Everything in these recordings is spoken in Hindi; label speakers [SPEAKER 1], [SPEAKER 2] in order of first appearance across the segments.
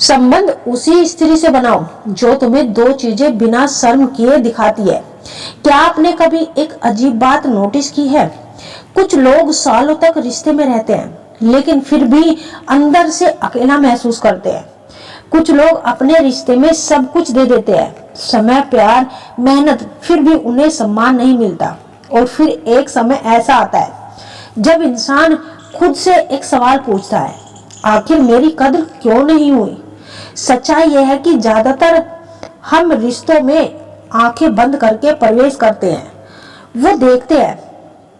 [SPEAKER 1] संबंध उसी स्त्री से बनाओ जो तुम्हें दो चीजें बिना शर्म किए दिखाती है। क्या आपने कभी एक अजीब बात नोटिस की है? कुछ लोग सालों तक रिश्ते में रहते हैं लेकिन फिर भी अंदर से अकेला महसूस करते हैं। कुछ लोग अपने रिश्ते में सब कुछ दे देते हैं, समय, प्यार, मेहनत, फिर भी उन्हें सम्मान नहीं मिलता। और फिर एक समय ऐसा आता है जब इंसान खुद से एक सवाल पूछता है, आखिर मेरी कद्र क्यों नहीं हुई? सच्चाई यह है कि ज्यादातर हम रिश्तों में आंखें बंद करके प्रवेश करते हैं। वो देखते हैं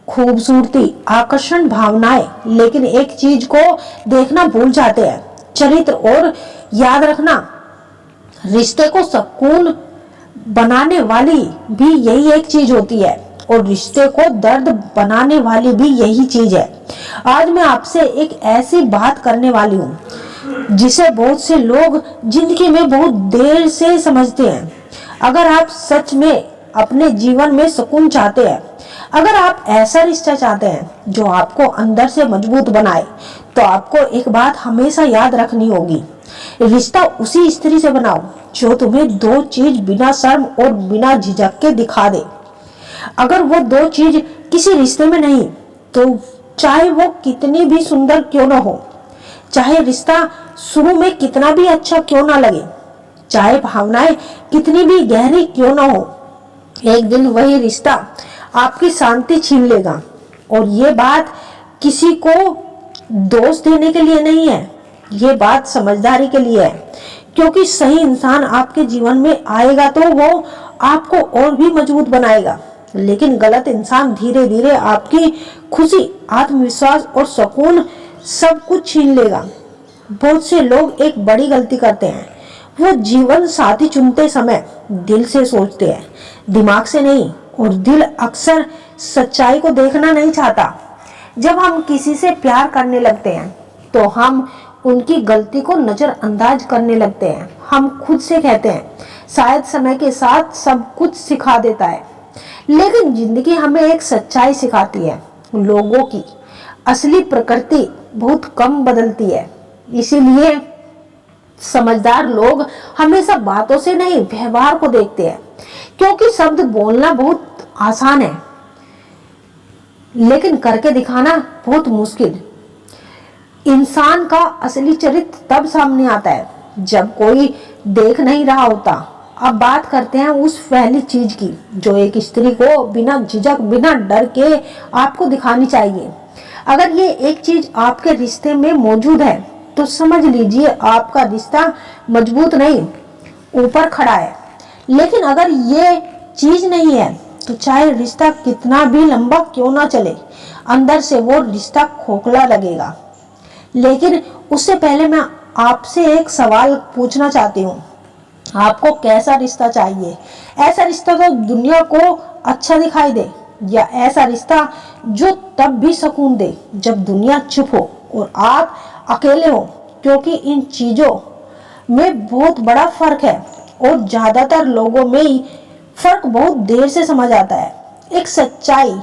[SPEAKER 1] खूबसूरती, आकर्षण, भावनाएं, लेकिन एक चीज को देखना भूल जाते हैं, चरित्र। और याद रखना, रिश्ते को सुकून बनाने वाली भी यही एक चीज होती है और रिश्ते को दर्द बनाने वाली भी यही चीज है। आज मैं आपसे एक ऐसी बात करने वाली हूँ जिसे बहुत से लोग जिंदगी में बहुत देर से समझते हैं। अगर आप सच में अपने जीवन में सुकून चाहते हैं, अगर आप ऐसा रिश्ता चाहते हैं जो आपको अंदर से मजबूत बनाए, तो आपको एक बात हमेशा याद रखनी होगी, रिश्ता उसी स्त्री से बनाओ जो तुम्हें दो चीज बिना शर्म और बिना झिझक के दिखा दे। अगर वो दो चीज किसी रिश्ते में नहीं, तो चाहे वो कितनी भी सुंदर क्यों ना हो, चाहे रिश्ता शुरू में कितना भी अच्छा क्यों ना लगे, चाहे भावनाएं कितनी भी गहरी क्यों ना हो, एक दिन वही रिश्ता आपकी शांति छीन लेगा। और ये बात किसी को दोष देने के लिए नहीं है, ये बात समझदारी के लिए है। क्योंकि सही इंसान आपके जीवन में आएगा तो वो आपको और भी मजबूत बनाएगा, लेकिन गलत इंसान धीरे धीरे आपकी खुशी, आत्मविश्वास और सुकून सब कुछ छीन लेगा। बहुत से लोग एक बड़ी गलती करते हैं, वो जीवन साथी चुनते समय दिल से सोचते हैं, दिमाग से नहीं। और दिल अक्सर सच्चाई को देखना नहीं चाहता। जब हम किसी से प्यार करने लगते हैं तो हम उनकी गलती को नजरअंदाज करने लगते हैं। हम खुद से कहते हैं, शायद समय के साथ सब कुछ सिखा देता है। लेकिन जिंदगी हमें एक सच्चाई सिखाती है, लोगों की असली प्रकृति बहुत कम बदलती है। इसीलिए समझदार लोग हमेशा बातों से नहीं, व्यवहार को देखते हैं। क्योंकि शब्द बोलना बहुत आसान है, लेकिन करके दिखाना बहुत मुश्किल। इंसान का असली चरित्र तब सामने आता है जब कोई देख नहीं रहा होता। अब बात करते हैं उस पहली चीज की जो एक स्त्री को बिना झिझक, बिना डर के आपको दिखानी चाहिए। अगर ये एक चीज आपके रिश्ते में मौजूद है तो समझ लीजिए आपका रिश्ता मजबूत नहीं, ऊपर खड़ा है। लेकिन अगर ये चीज नहीं है तो चाहे रिश्ता कितना भी लंबा क्यों ना चले, अंदर से वो रिश्ता खोखला लगेगा। लेकिन उससे पहले मैं आपसे एक सवाल पूछना चाहती हूँ, आपको कैसा रिश्ता चाहिए? ऐसा रिश्ता जो दुनिया को अच्छा दिखाई दे, या ऐसा रिश्ता जो तब भी सुकून दे जब दुनिया चुप हो और आप अकेले हो? क्योंकि इन चीजों में बहुत बड़ा फर्क है और ज्यादातर लोगों में ही फर्क बहुत देर से समझ आता है। एक सच्चाई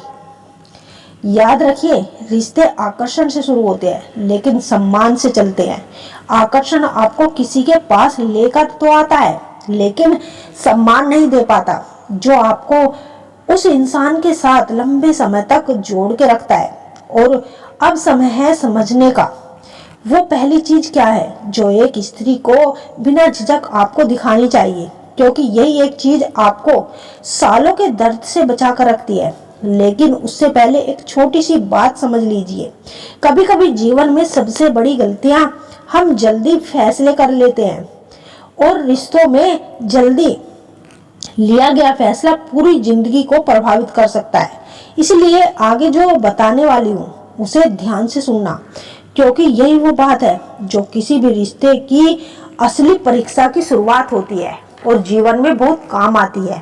[SPEAKER 1] याद रखिए, रिश्ते आकर्षण से शुरू होते हैं लेकिन सम्मान से चलते हैं। आकर्षण आपको किसी के पास लेकर तो आता है लेकिन सम्मान नहीं दे पाता, जो आपको उस इंसान के साथ लंबे समय तक जोड़ के रखता है। और अब समय है समझने का, वो पहली चीज क्या है जो एक स्त्री को बिना झिझक आपको दिखानी चाहिए, क्योंकि यही एक चीज आपको सालों के दर्द से बचा कर रखती है। लेकिन उससे पहले एक छोटी सी बात समझ लीजिए, कभी कभी जीवन में सबसे बड़ी गलतियां हम जल्दी फैसले कर लेते हैं और रिश्तों में जल्दी लिया गया फैसला पूरी जिंदगी को प्रभावित कर सकता है। इसलिए आगे जो बताने वाली हूँ उसे ध्यान से सुनना, क्योंकि यही वो बात है जो किसी भी रिश्ते की असली परीक्षा की शुरुआत होती है और जीवन में बहुत काम आती है।